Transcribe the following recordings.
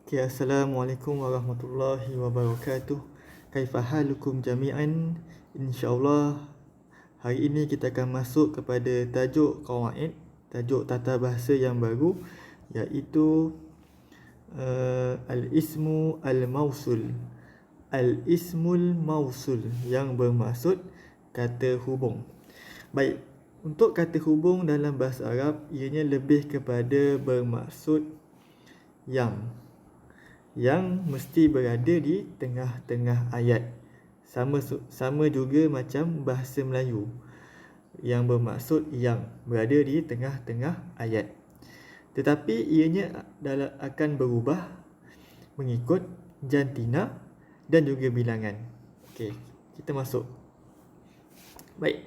Okay, Assalamualaikum warahmatullahi wabarakatuh. Kaifa halukum jami'an? InsyaAllah hari ini kita akan masuk kepada tajuk qawaid, tajuk tata bahasa yang baru, iaitu al-ismu al-mausul. Al-ismul mausul yang bermaksud kata hubung. Baik, untuk kata hubung dalam bahasa Arab ianya lebih kepada bermaksud yang mesti berada di tengah-tengah ayat. Sama juga macam bahasa Melayu yang bermaksud yang berada di tengah-tengah ayat. Tetapi ianya akan berubah mengikut jantina dan juga bilangan. Okey, kita masuk. Baik.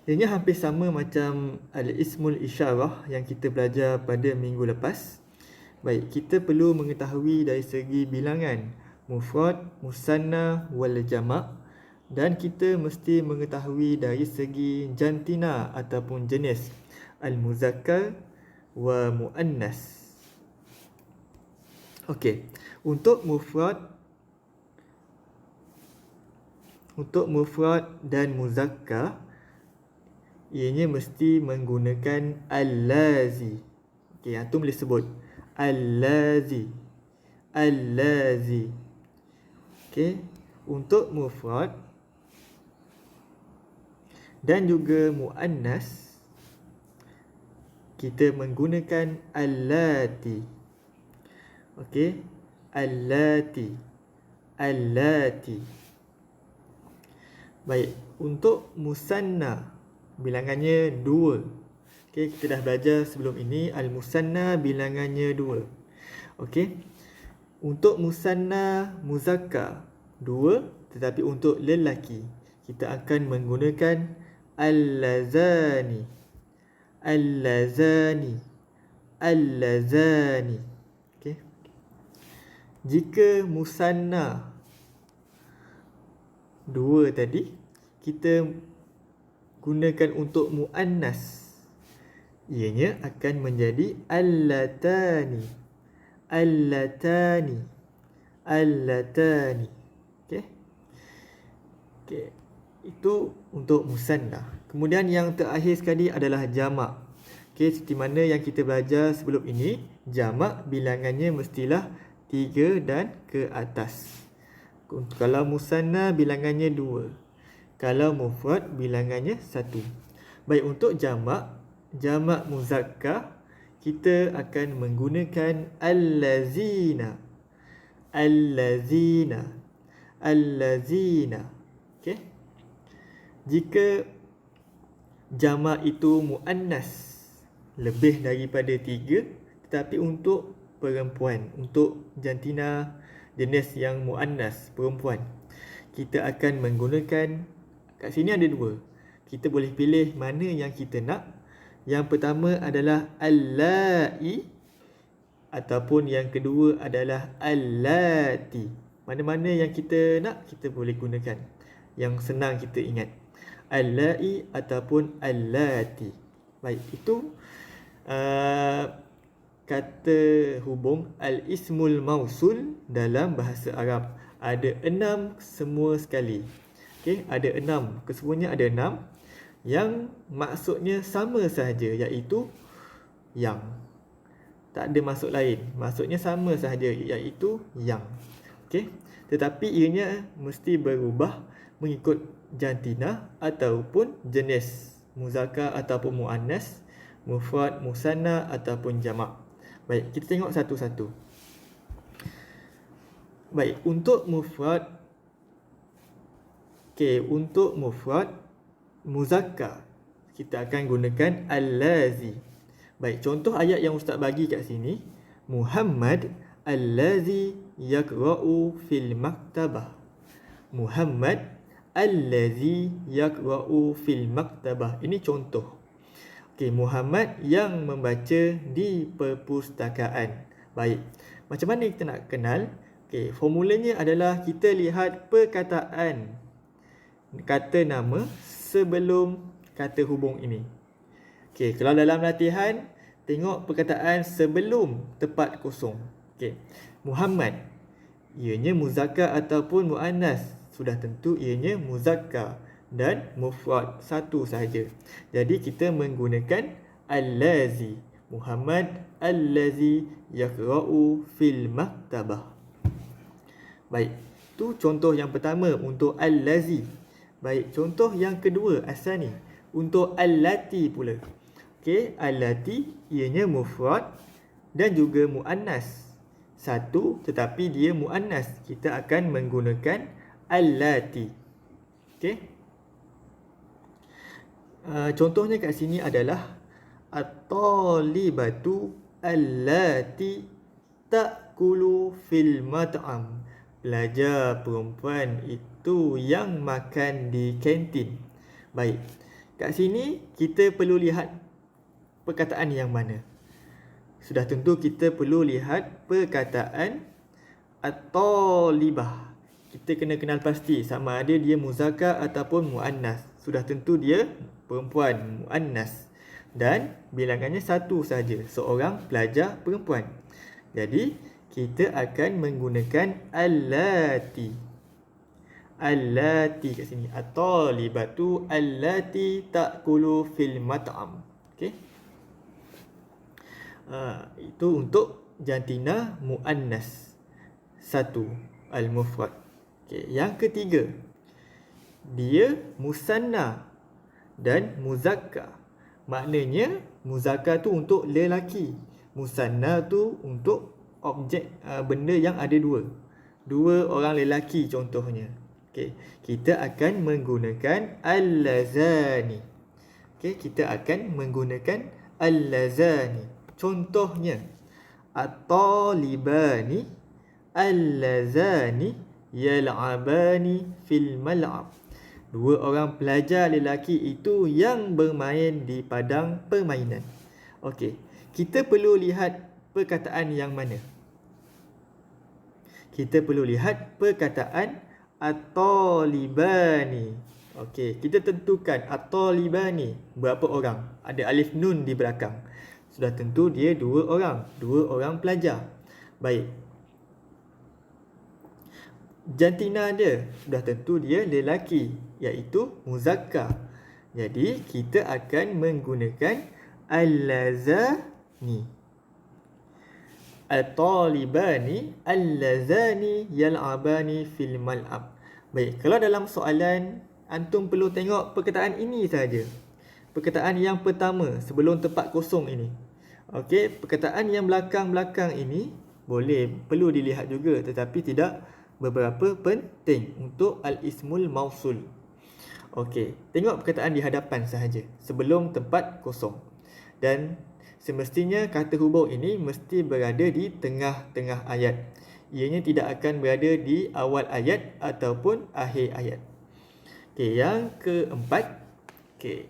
Ianya hampir sama macam al-ismul isyarah yang kita belajar pada minggu lepas. Baik, kita perlu mengetahui dari segi bilangan mufrad, musanna wal jama', dan kita mesti mengetahui dari segi jantina ataupun jenis al-muzakkar wa muannas. Okey, untuk mufrad dan muzakkar ianya mesti menggunakan al-lazi. Okey, antum boleh sebut Al-lazi. Okey, untuk mufrad dan juga muannas kita menggunakan allati. Okey, allati. Baik, untuk musanna bilangannya 2. Okey, kita dah belajar sebelum ini al-musanna bilangannya 2. Okey. Untuk musanna muzakkar 2, tetapi untuk lelaki kita akan menggunakan al-lazani. Okey. Jika musanna 2 tadi kita gunakan untuk muannas, ianya akan menjadi allatani. Okey. Itu untuk musanna. Kemudian yang terakhir sekali adalah jamak. Okey, seperti mana yang kita belajar sebelum ini, jamak bilangannya mestilah 3 dan ke atas. Kalau musanna bilangannya 2. Kalau mufrad bilangannya 1. Baik, untuk jamak muzakkar kita akan menggunakan allazina. Okey. Jika jamak itu muannas lebih daripada 3, tetapi untuk perempuan, untuk jantina jenis yang muannas perempuan, kita akan menggunakan, kat sini ada 2. Kita boleh pilih mana yang kita nak. Yang pertama adalah allai ataupun yang kedua adalah allati. Mana-mana yang kita nak kita boleh gunakan. Yang senang kita ingat, allai ataupun allati. Baik, itu kata hubung al-ismul mausul dalam bahasa Arab. Ada 6 semua sekali. Okey, ada 6. Kesemuanya ada 6 yang maksudnya sama sahaja, iaitu yang. Tak ada maksud lain. Maksudnya sama sahaja, iaitu yang. Okey. Tetapi ianya mesti berubah mengikut jantina ataupun jenis muzakkar ataupun muannas, mufrad, musanna ataupun jamak. Baik, kita tengok satu-satu. Baik, untuk mufrad. Okey, untuk mufrad muzakkar kita akan gunakan al-lazi. Baik, contoh ayat yang ustaz bagi kat sini, Muhammad al-lazi yaqra'u fil maktabah. Muhammad al-lazi yaqra'u fil maktabah. Ini contoh. Okey, Muhammad yang membaca di perpustakaan. Baik, macam mana kita nak kenal? Okey, formulanya adalah kita lihat perkataan kata nama sebelum kata hubung ini. Okey, kalau dalam latihan tengok perkataan sebelum tepat kosong. Okey. Muhammad, ianya muzakkar ataupun muannas? Sudah tentu ianya muzakkar dan mufrad satu sahaja. Jadi kita menggunakan allazi. Muhammad allazi yaqra'u fil maktabah. Baik, tu contoh yang pertama untuk allazi. Baik, contoh yang kedua asal ni untuk allati pula. Okey, allati ianya mufrad dan juga muannas. Satu tetapi dia muannas. Kita akan menggunakan allati. Okey. Contohnya kat sini adalah at-talibatu allati ta'kulu fil mat'am. Pelajar perempuan itu yang makan di kantin. Baik. Kat sini kita perlu lihat perkataan yang mana. Sudah tentu kita perlu lihat perkataan at-talibah. Kita kena kenal pasti sama ada dia muzakkar ataupun muannas. Sudah tentu dia perempuan, muannas. Dan bilangannya satu saja, seorang pelajar perempuan. Jadi kita akan menggunakan allati. Allati kat sini. At-talibatu allati ta'kulu fil mat'am. Okey. Itu untuk jantina muannas. Satu, al-mufrad. Okey, yang ketiga. Dia musanna dan muzakkar. Maknanya muzakkar tu untuk lelaki, musanna tu untuk objek benda yang ada dua orang lelaki contohnya. Okey, kita akan menggunakan allazani. Okey, kita akan menggunakan allazani. Contohnya at-talibani allazani yal'abani fil mal'ab. Dua orang pelajar lelaki itu yang bermain di padang permainan. Okey, kita perlu lihat perkataan yang mana? Kita perlu lihat perkataan at-talibani. Okey, kita tentukan at-talibani berapa orang? Ada alif nun di belakang. Sudah tentu dia dua orang pelajar. Baik. Jantina dia sudah tentu dia lelaki, iaitu muzakkar. Jadi kita akan menggunakan allazani. At-talibani allazani yal'abani fil mal'ab. Baik, kalau dalam soalan antum perlu tengok perkataan ini saja. Perkataan yang pertama sebelum tempat kosong ini. Okey, perkataan yang belakang-belakang ini perlu dilihat juga tetapi tidak beberapa penting untuk al-ismul mausul. Okey, tengok perkataan di hadapan sahaja sebelum tempat kosong. Dan semestinya kata hubung ini mesti berada di tengah-tengah ayat. Ianya tidak akan berada di awal ayat ataupun akhir ayat. Okey, yang keempat. Okey.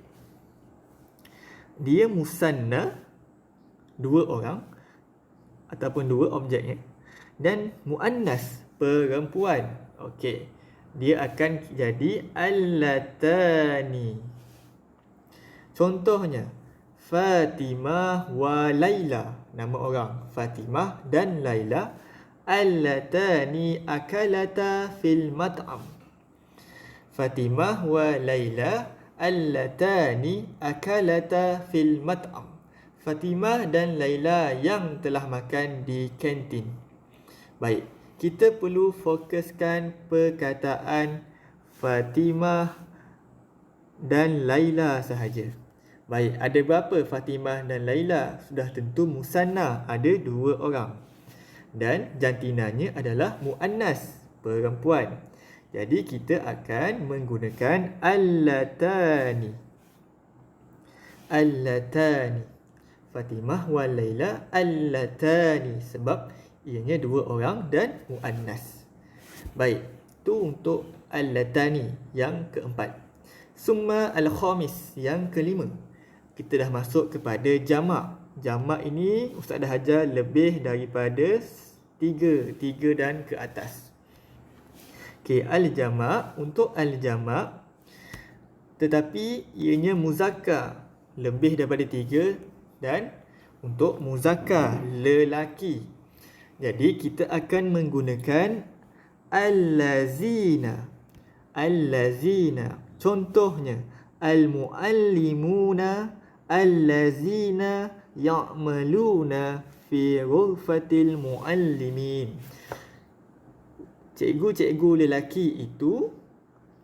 Dia musanna, dua orang ataupun dua objeknya, dan muannas, perempuan. Okey. Dia akan jadi allatani. Contohnya Fatimah wa Laila, nama orang Fatimah dan Laila, allatani akalata fil mat'am. Fatimah wa Laila allatani akalata fil mat'am. Fatimah dan Laila yang telah makan di kantin. Baik, kita perlu fokuskan perkataan Fatimah dan Laila sahaja. Baik, ada berapa Fatimah dan Laila? Sudah tentu musanna, ada dua orang. Dan jantinanya adalah muannas, perempuan. Jadi kita akan menggunakan allatani. Allatani. Fatimah wa Laila allatani, sebab ianya dua orang dan muannas. Baik, tu untuk allatani yang keempat. Summa al-khamis yang kelima. Kita dah masuk kepada jamak. Jamak ini Ustaz dah ajar lebih daripada tiga dan ke atas. Okey, al-jamak, untuk al-jamak tetapi ianya muzakkar, lebih daripada 3, dan untuk muzakkar lelaki. Jadi kita akan menggunakan allazina. Allazina. Contohnya al-muallimuna allazina ya'maluna fi ghurfatil muallimin. Cikgu-cikgu lelaki itu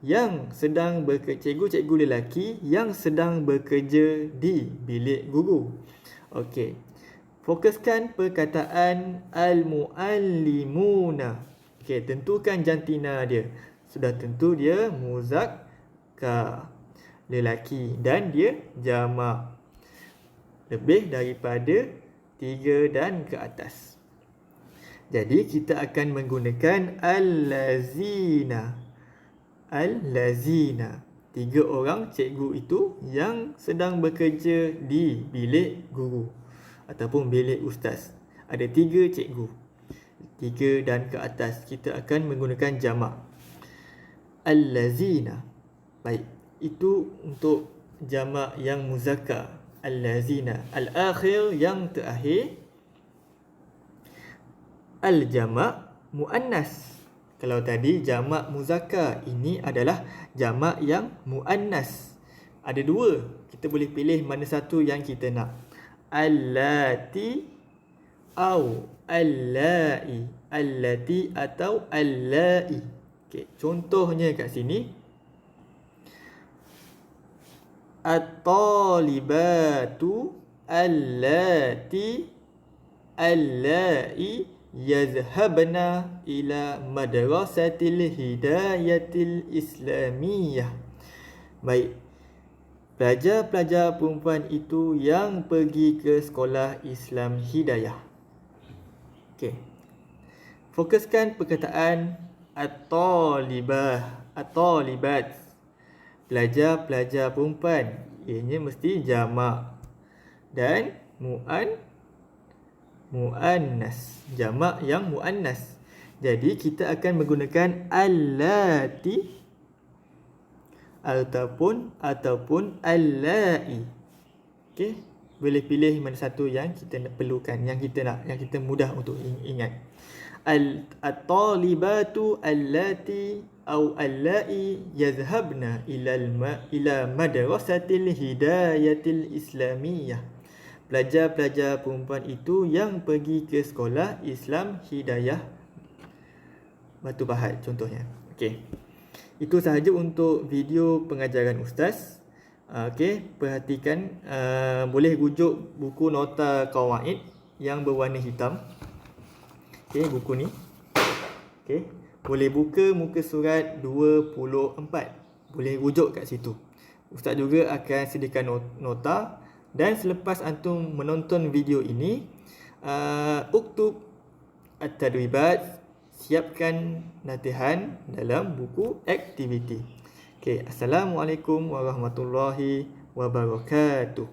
yang sedang cikgu-cikgu lelaki yang sedang bekerja di bilik guru. Okey. Fokuskan perkataan al-muallimuna. Okey, tentukan jantina dia. Sudah tentu dia muzakkar, lelaki, dan dia jamak. Lebih daripada 3 dan ke atas. Jadi kita akan menggunakan allazina. Allazina. 3 orang cikgu itu yang sedang bekerja di bilik guru ataupun bilik ustaz. Ada 3 cikgu. 3 dan ke atas. Kita akan menggunakan jamak. Allazina. Baik. Itu untuk jamak yang muzakkar. Allazina. Al-akhir yang terakhir. Al-jamak muannas. Kalau tadi jamak muzakkar, ini adalah jamak yang muannas. Ada 2. Kita boleh pilih mana satu yang kita nak. Allati au allai. Allati atau allai. Okey, contohnya kat sini. At-talibatu allati allai yazhabna ila madrasatil hidayatil islamiyah. Baik. Pelajar-pelajar perempuan itu yang pergi ke sekolah Islam Hidayah. Okey. Fokuskan perkataan at-talibah, at-talibat. Pelajar-pelajar perempuan. Ianya mesti jamak. Dan muannas. Jamak yang muannas. Jadi kita akan menggunakan allati ataupun allai. Okey, boleh pilih mana satu yang kita nak perlukan, yang kita mudah untuk ingat. At-talibatu allati au allai yazhabna ila madrasatil hidayatil islamiyah. Pelajar-pelajar perempuan itu yang pergi ke sekolah Islam Hidayah Batu Pahat contohnya. Okey. Itu sahaja untuk video pengajaran ustaz. Okey, perhatikan, boleh rujuk buku nota qawaid yang berwarna hitam. Okey, buku ni. Okey, boleh buka muka surat 24. Boleh rujuk kat situ. Ustaz juga akan sediakan nota. Dan selepas antum menonton video ini, uktub at-tadribat, siapkan latihan dalam buku aktiviti. Okey, Assalamualaikum warahmatullahi wabarakatuh.